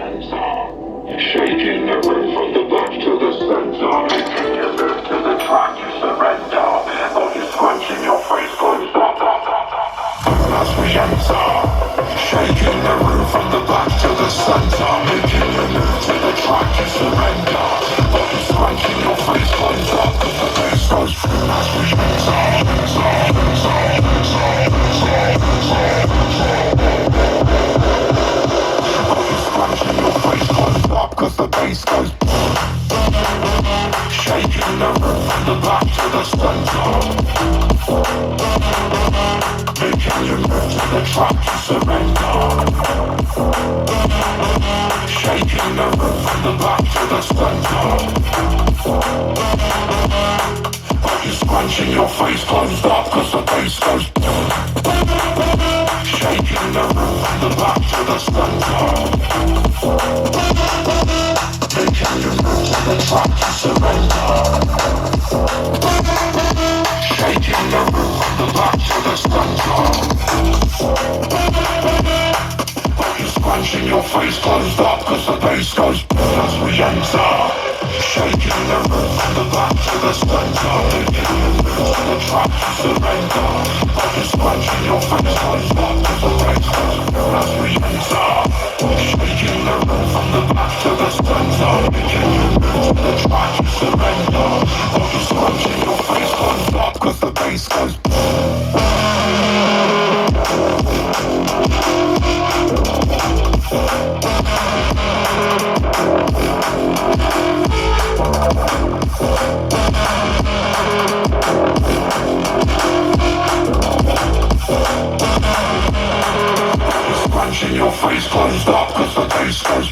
enter. Shaking the room from the back to the center. Making you move to the track, you surrender. Body scrunching, your face goes up. As we enter. Shaking the room from the back to the center. Making you move to the track, you surrender. Body scrunching, your face goes up. Cause the bass goes through as we cause the bass goes. Shaking the room from the back to the center. Making you move to the track, you surrender. Shaking the room from the back to the center. Body scrunching, your face closed up cause the bass goes. Shaking the room from the back to the center. Making you move to the track, you surrender. Shaking the room from the back to the center. Body scrunching, your face closed up cause the bass goes as we enter. Shaking the room from the back to the center. Making you move to the track, you surrender. Body scrunching, your face closed up cause the bass goes as we enter. Shaking the room from the back to the center. Making you move to the track, you surrender. Body scrunching, your face closed up cause the bass goes. Scrunching, your face closed up cause the bass goes.